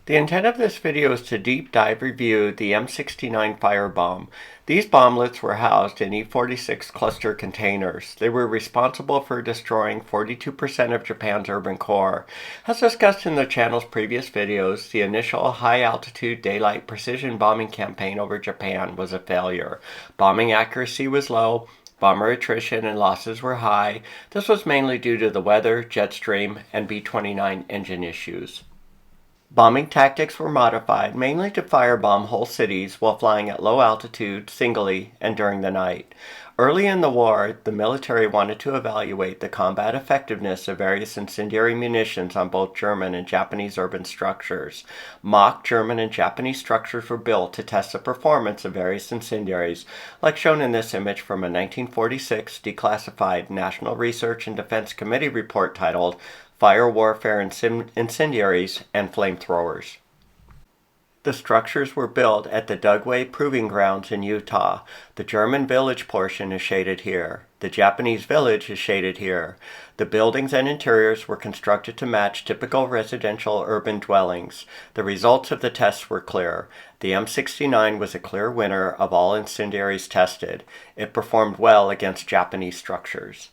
The intent of this video is to deep dive review the M69 firebomb. These bomblets were housed in E46 cluster containers. They were responsible for destroying 42% of Japan's urban core. As discussed in the channel's previous videos, the initial high-altitude daylight precision bombing campaign over Japan was a failure. Bombing accuracy was low. Bomber attrition and losses were high. This was mainly due to the weather, jet stream, and B-29 engine issues. Bombing tactics were modified mainly to firebomb whole cities while flying at low altitude, singly, and during the night. Early in the war, the military wanted to evaluate the combat effectiveness of various incendiary munitions on both German and Japanese urban structures. Mock German and Japanese structures were built to test the performance of various incendiaries, like shown in this image from a 1946 declassified National Research and Defense Committee report titled Fire Warfare Incendiaries and Flamethrowers. The structures were built at the Dugway Proving Grounds in Utah. The German village portion is shaded here. The Japanese village is shaded here. The buildings and interiors were constructed to match typical residential urban dwellings. The results of the tests were clear. The M69 was a clear winner of all incendiaries tested. It performed well against Japanese structures.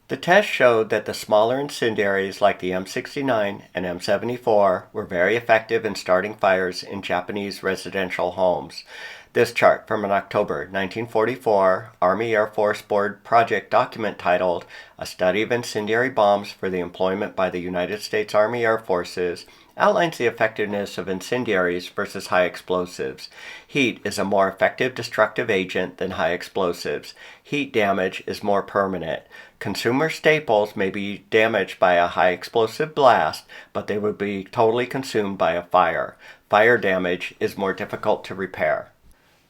The test showed that the smaller incendiaries like the M69 and M74 were very effective in starting fires in Japanese residential homes. This chart from an October 1944 Army Air Force Board project document titled A Study of Incendiary Bombs for the Employment by the United States Army Air Forces outlines the effectiveness of incendiaries versus high explosives. Heat is a more effective destructive agent than high explosives. Heat damage is more permanent. Consumer staples may be damaged by a high explosive blast, but they would be totally consumed by a fire. Fire damage is more difficult to repair.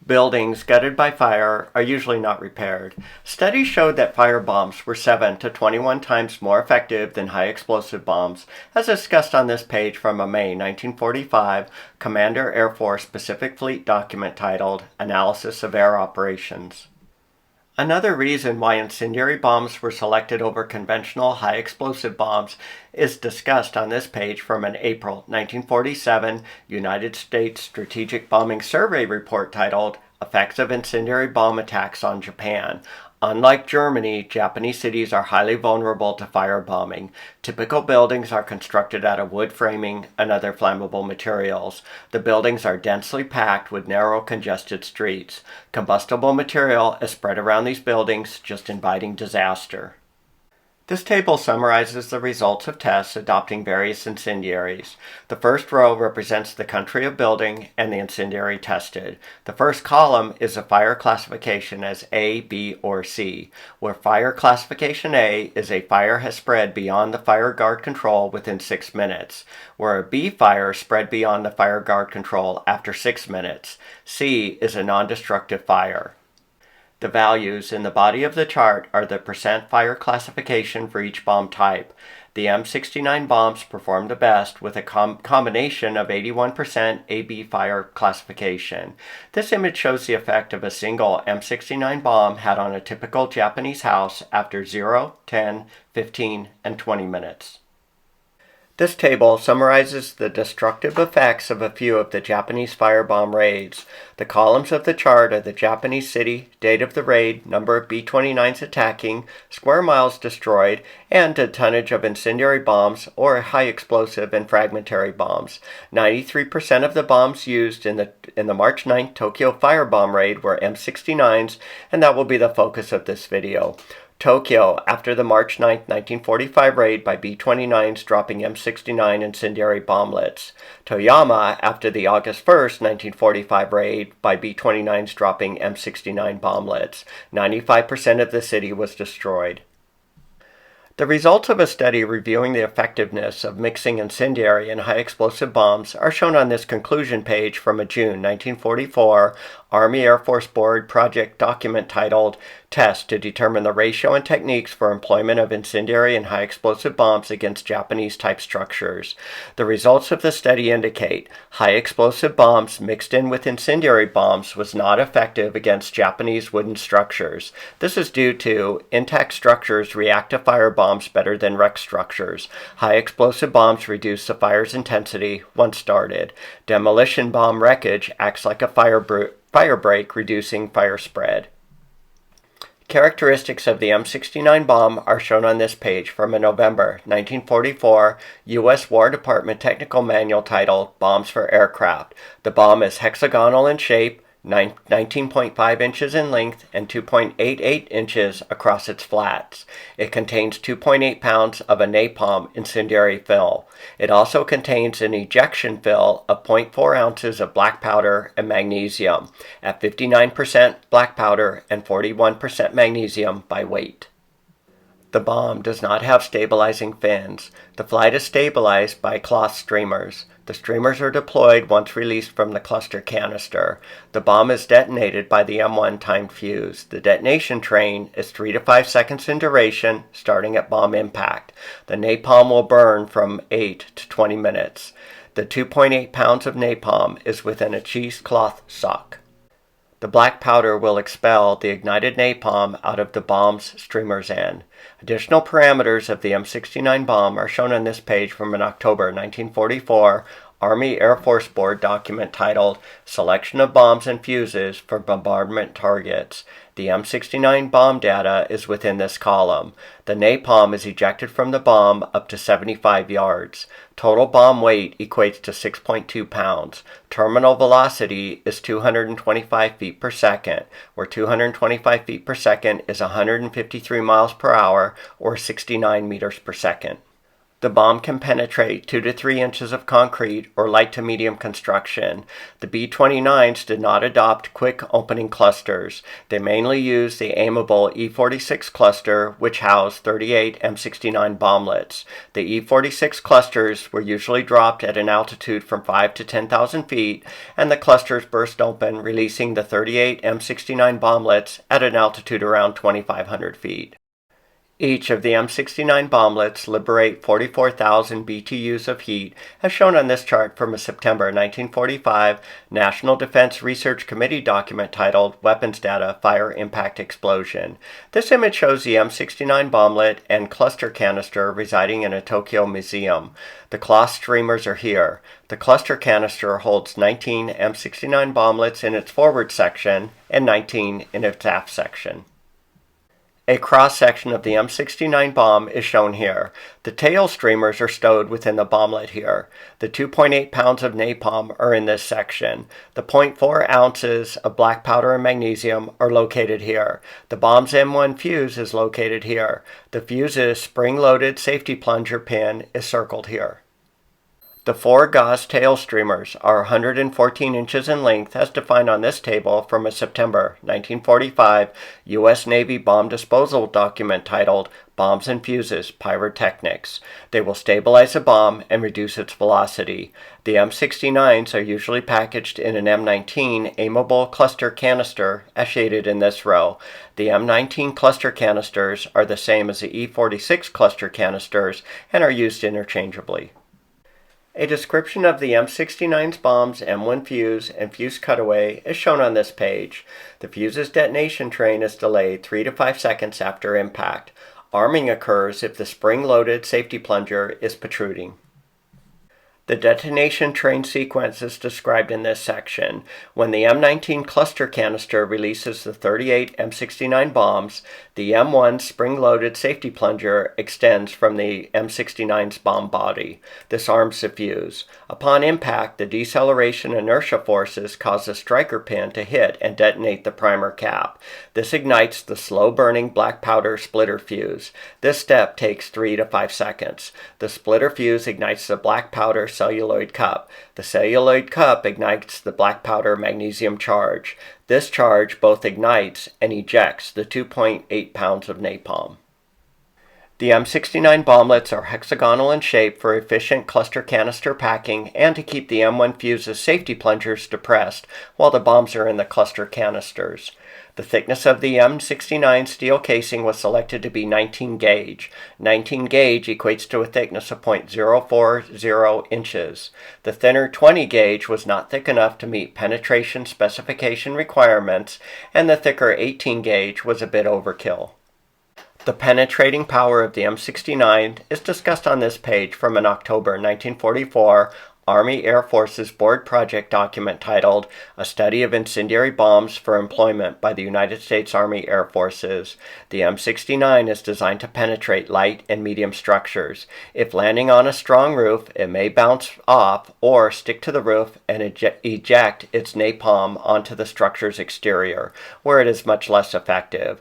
Buildings gutted by fire are usually not repaired. Studies showed that firebombs were 7 to 21 times more effective than high explosive bombs, as discussed on this page from a May 1945 Commander Air Force Pacific Fleet document titled Analysis of Air Operations. Another reason why incendiary bombs were selected over conventional high-explosive bombs is discussed on this page from an April 1947 United States Strategic Bombing Survey report titled Effects of Incendiary Bomb Attacks on Japan. Unlike Germany, Japanese cities are highly vulnerable to firebombing. Typical buildings are constructed out of wood framing and other flammable materials. The buildings are densely packed with narrow, congested streets. Combustible material is spread around these buildings, just inviting disaster. This table summarizes the results of tests adopting various incendiaries. The first row represents the country of building and the incendiary tested. The first column is a fire classification as A, B, or C, where fire classification A is a fire has spread beyond the fire guard control within 6 minutes, where a B fire spread beyond the fire guard control after 6 minutes. C is a non-destructive fire. The values in the body of the chart are the percent fire classification for each bomb type. The M69 bombs performed the best with a combination of 81% AB fire classification. This image shows the effect of a single M69 bomb had on a typical Japanese house after 0, 10, 15, and 20 minutes. This table summarizes the destructive effects of a few of the Japanese firebomb raids. The columns of the chart are the Japanese city, date of the raid, number of B-29s attacking, square miles destroyed, and the tonnage of incendiary bombs or high explosive and fragmentary bombs. 93% of the bombs used in the March 9th Tokyo firebomb raid were M69s, and that will be the focus of this video. Tokyo, after the March 9, 1945 raid by B-29s dropping M69 incendiary bomblets. Toyama, after the August 1, 1945 raid by B-29s dropping M69 bomblets. 95% of the city was destroyed. The results of a study reviewing the effectiveness of mixing incendiary and high-explosive bombs are shown on this conclusion page from a June 1944 Army Air Force Board project document titled Test to Determine the Ratio and Techniques for Employment of Incendiary and High-Explosive Bombs Against Japanese-Type Structures. The results of the study indicate high-explosive bombs mixed in with incendiary bombs was not effective against Japanese wooden structures. This is due to intact structures react to firebombs bombs better than wreck structures. High explosive bombs reduce the fire's intensity once started. Demolition bomb wreckage acts like a fire break, reducing fire spread. Characteristics of the M69 bomb are shown on this page from a November 1944 U.S. War Department technical manual titled Bombs for Aircraft. The bomb is hexagonal in shape, 19.5 inches in length and 2.88 inches across its flats. It contains 2.8 pounds of a napalm incendiary fill. It also contains an ejection fill of 0.4 ounces of black powder and magnesium at 59% black powder and 41% magnesium by weight. The bomb does not have stabilizing fins. The flight is stabilized by cloth streamers. The streamers are deployed once released from the cluster canister. The bomb is detonated by the M1 timed fuse. The detonation train is 3 to 5 seconds in duration, starting at bomb impact. The napalm will burn from 8 to 20 minutes. The 2.8 pounds of napalm is within a cheesecloth sock. The black powder will expel the ignited napalm out of the bomb's streamer's end. Additional parameters of the M69 bomb are shown on this page from an October 1944 Army Air Force Board document titled Selection of Bombs and Fuses for Bombardment Targets. The M69 bomb data is within this column. The napalm is ejected from the bomb up to 75 yards. Total bomb weight equates to 6.2 pounds. Terminal velocity is 225 feet per second, where 225 feet per second is 153 miles per hour or 69 meters per second. The bomb can penetrate 2 to 3 inches of concrete or light to medium construction. The B-29s did not adopt quick opening clusters. They mainly used the Aimable E-46 cluster, which housed 38 M69 bomblets. The E-46 clusters were usually dropped at an altitude from 5 to 10,000 feet, and the clusters burst open, releasing the 38 M69 bomblets at an altitude around 2,500 feet. Each of the M69 bomblets liberate 44,000 BTUs of heat, as shown on this chart from a September 1945 National Defense Research Committee document titled Weapons Data Fire Impact Explosion. This image shows the M69 bomblet and cluster canister residing in a Tokyo museum. The cloth streamers are here. The cluster canister holds 19 M69 bomblets in its forward section and 19 in its aft section. A cross-section of the M69 bomb is shown here. The tail streamers are stowed within the bomblet here. The 2.8 pounds of napalm are in this section. The 0.4 ounces of black powder and magnesium are located here. The bomb's M1 fuse is located here. The fuse's spring-loaded safety plunger pin is circled here. The 4 gauze tail streamers are 114 inches in length as defined on this table from a September 1945 U.S. Navy bomb disposal document titled Bombs and Fuses Pyrotechnics. They will stabilize a bomb and reduce its velocity. The M69s are usually packaged in an M19 Aimable cluster canister as shaded in this row. The M19 cluster canisters are the same as the E46 cluster canisters and are used interchangeably. A description of the M69's bomb's M1 fuse and fuse cutaway is shown on this page. The fuse's detonation train is delayed 3 to 5 seconds after impact. Arming occurs if the spring-loaded safety plunger is protruding. The detonation train sequence is described in this section. When the M19 cluster canister releases the 38 M69 bombs, the M1 spring-loaded safety plunger extends from the M69's bomb body. This arms the fuse. Upon impact, the deceleration inertia forces cause the striker pin to hit and detonate the primer cap. This ignites the slow-burning black powder splitter fuse. This step takes 3 to 5 seconds. The splitter fuse ignites the black powder celluloid cup. The celluloid cup ignites the black powder magnesium charge. This charge both ignites and ejects the 2.8 pounds of napalm. The M69 bomblets are hexagonal in shape for efficient cluster canister packing and to keep the M1 fuse's safety plungers depressed while the bombs are in the cluster canisters. The thickness of the M69 steel casing was selected to be 19 gauge. 19 gauge equates to a thickness of 0.040 inches. The thinner 20 gauge was not thick enough to meet penetration specification requirements, and the thicker 18 gauge was a bit overkill. The penetrating power of the M69 is discussed on this page from an October 1944 Army Air Forces Board Project document titled A Study of Incendiary Bombs for Employment by the United States Army Air Forces. The M69 is designed to penetrate light and medium structures. If landing on a strong roof, it may bounce off or stick to the roof and eject its napalm onto the structure's exterior, where it is much less effective.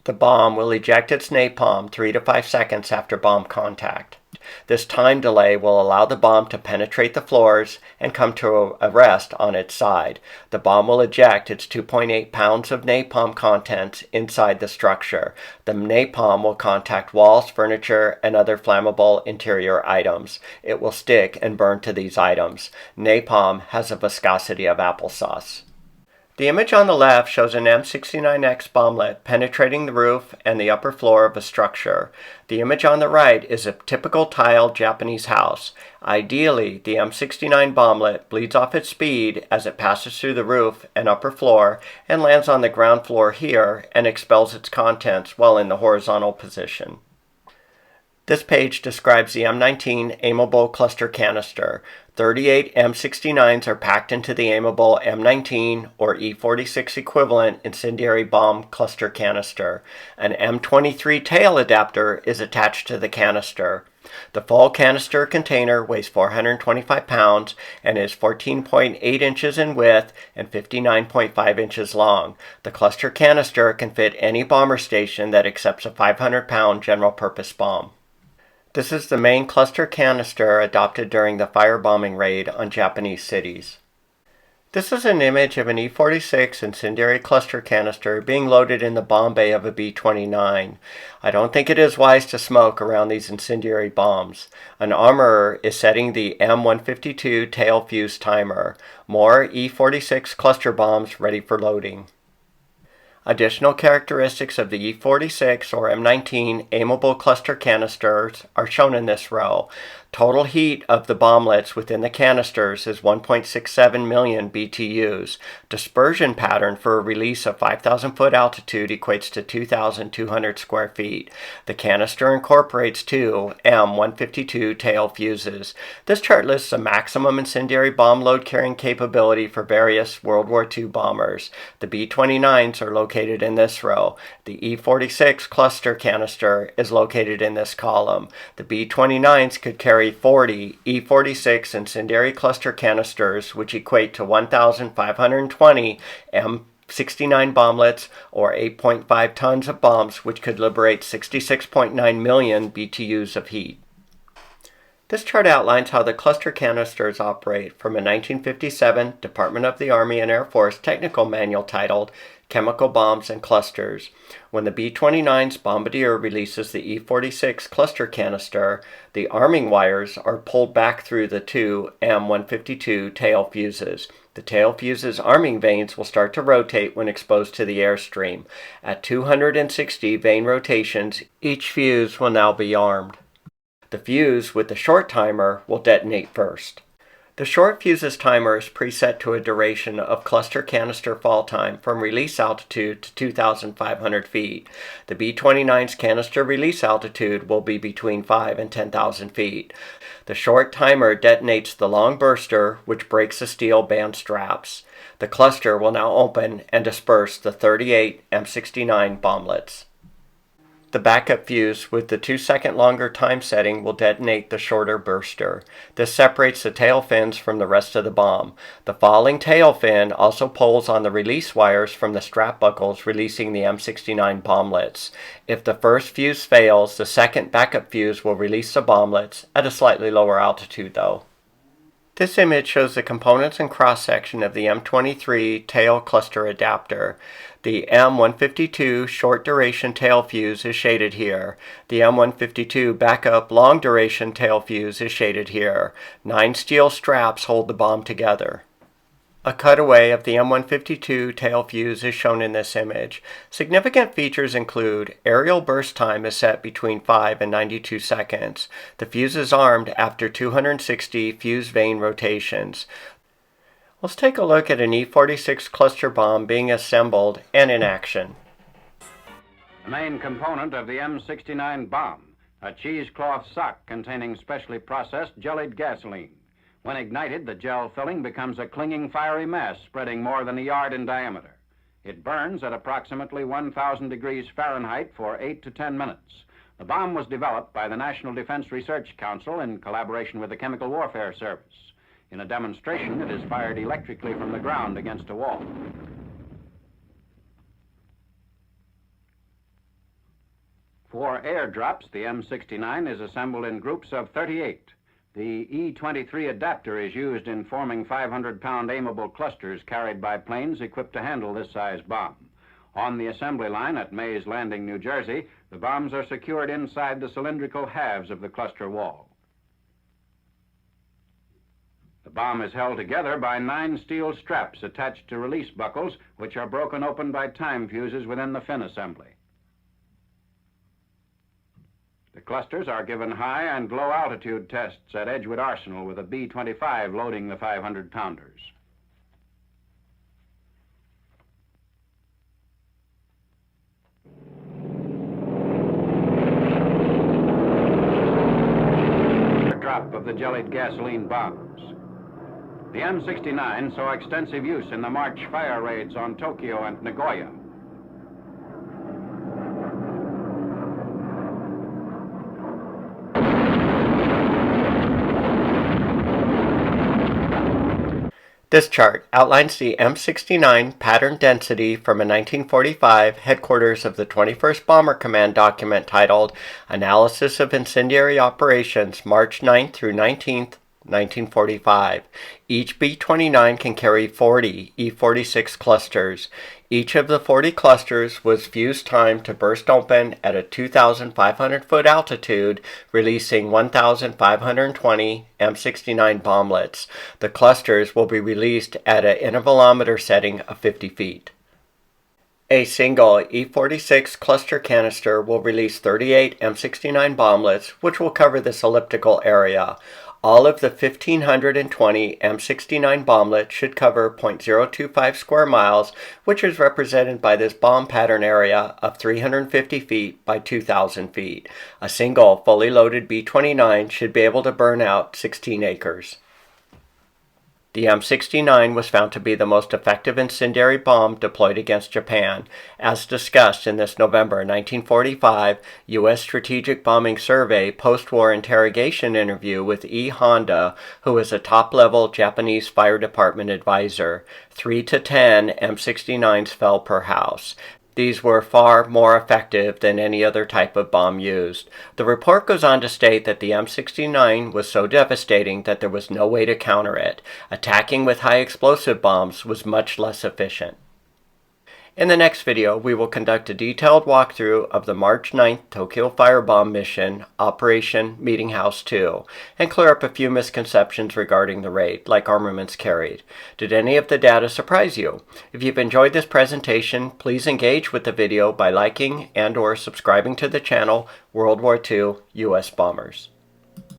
The bomb will eject its napalm 3 to 5 seconds after bomb contact. This time delay will allow the bomb to penetrate the floors and come to a rest on its side. The bomb will eject its 2.8 pounds of napalm contents inside the structure. The napalm will contact walls, furniture, and other flammable interior items. It will stick and burn to these items. Napalm has a viscosity of applesauce. The image on the left shows an M69X bomblet penetrating the roof and the upper floor of a structure. The image on the right is a typical tiled Japanese house. Ideally, the M69 bomblet bleeds off its speed as it passes through the roof and upper floor and lands on the ground floor here and expels its contents while in the horizontal position. This page describes the M19 Aimable cluster canister. 38 M69s are packed into the Aimable M19 or E46 equivalent incendiary bomb cluster canister. An M23 tail adapter is attached to the canister. The full canister container weighs 425 pounds and is 14.8 inches in width and 59.5 inches long. The cluster canister can fit any bomber station that accepts a 500-pound general-purpose bomb. This is the main cluster canister adopted during the firebombing raid on Japanese cities. This is an image of an E46 incendiary cluster canister being loaded in the bomb bay of a B-29. I don't think it is wise to smoke around these incendiary bombs. An armorer is setting the M152 tail fuse timer. More E46 cluster bombs ready for loading. Additional characteristics of the E46 or M19 Aimable cluster canisters are shown in this row. Total heat of the bomblets within the canisters is 1.67 million BTUs. Dispersion pattern for a release of 5,000 foot altitude equates to 2,200 square feet. The canister incorporates two M152 tail fuses. This chart lists the maximum incendiary bomb load carrying capability for various World War II bombers. The B-29s are located in this row. The E46 cluster canister is located in this column. The B-29s could carry 40 E46 incendiary cluster canisters, which equate to 1,520 M69 bomblets or 8.5 tons of bombs, which could liberate 66.9 million BTUs of heat. This chart outlines how the cluster canisters operate from a 1957 Department of the Army and Air Force technical manual titled Chemical Bombs and Clusters. When the B-29's bombardier releases the E46 cluster canister, the arming wires are pulled back through the two M152 tail fuses. The tail fuse's arming vanes will start to rotate when exposed to the airstream. At 260 vane rotations, each fuse will now be armed. The fuse with the short timer will detonate first. The short fuse's timer is preset to a duration of cluster canister fall time from release altitude to 2,500 feet. The B-29's canister release altitude will be between 5 and 10,000 feet. The short timer detonates the long burster, which breaks the steel band straps. The cluster will now open and disperse the 38 M69 bomblets. The backup fuse with the 2-second longer time setting will detonate the shorter burster. This separates the tail fins from the rest of the bomb. The falling tail fin also pulls on the release wires from the strap buckles, releasing the M69 bomblets. If the first fuse fails, the second backup fuse will release the bomblets at a slightly lower altitude though. This image shows the components and cross-section of the M23 tail cluster adapter. The M152 short-duration tail fuse is shaded here. The M152 backup long-duration tail fuse is shaded here. 9 steel straps hold the bomb together. A cutaway of the M152 tail fuse is shown in this image. Significant features include aerial burst time is set between 5 and 92 seconds. The fuse is armed after 260 fuse vane rotations. Let's take a look at an E46 cluster bomb being assembled and in action. The main component of the M69 bomb, a cheesecloth sock containing specially processed jellied gasoline. When ignited, the gel filling becomes a clinging fiery mass spreading more than a yard in diameter. It burns at approximately 1,000 degrees Fahrenheit for 8 to 10 minutes. The bomb was developed by the National Defense Research Council in collaboration with the Chemical Warfare Service. In a demonstration, it is fired electrically from the ground against a wall. For airdrops, the M69 is assembled in groups of 38. The E-23 adapter is used in forming 500-pound Aimable clusters carried by planes equipped to handle this size bomb. On the assembly line at Mays Landing, New Jersey, the bombs are secured inside the cylindrical halves of the cluster wall. The bomb is held together by 9 steel straps attached to release buckles, which are broken open by time fuses within the fin assembly. The clusters are given high and low altitude tests at Edgewood Arsenal with a B-25 loading the 500-pounders. Drop of the jellied gasoline bombs. The M69 saw extensive use in the March fire raids on Tokyo and Nagoya. This chart outlines the M69 pattern density from a 1945 headquarters of the 21st Bomber Command document titled Analysis of Incendiary Operations March 9th through 19th, 1945. Each B-29 can carry 40 E-46 clusters. Each of the 40 clusters was fuse timed to burst open at a 2,500-foot altitude, releasing 1,520 M69 bomblets. The clusters will be released at an intervalometer setting of 50 feet. A single E-46 cluster canister will release 38 M69 bomblets, which will cover this elliptical area. All of the 1,520 M69 bomblets should cover 0.025 square miles, which is represented by this bomb pattern area of 350 feet by 2,000 feet. A single fully loaded B-29 should be able to burn out 16 acres. The M69 was found to be the most effective incendiary bomb deployed against Japan, as discussed in this November 1945 U.S. Strategic Bombing Survey post-war interrogation interview with E. Honda, who was a top-level Japanese fire department advisor. 3 to 10 M69s fell per house. These were far more effective than any other type of bomb used. The report goes on to state that the M69 was so devastating that there was no way to counter it. Attacking with high explosive bombs was much less efficient. In the next video, we will conduct a detailed walkthrough of the March 9th Tokyo firebomb mission, Operation Meeting House 2, and clear up a few misconceptions regarding the raid, like armaments carried. Did any of the data surprise you? If you've enjoyed this presentation, please engage with the video by liking and/or subscribing to the channel World War II U.S. Bombers.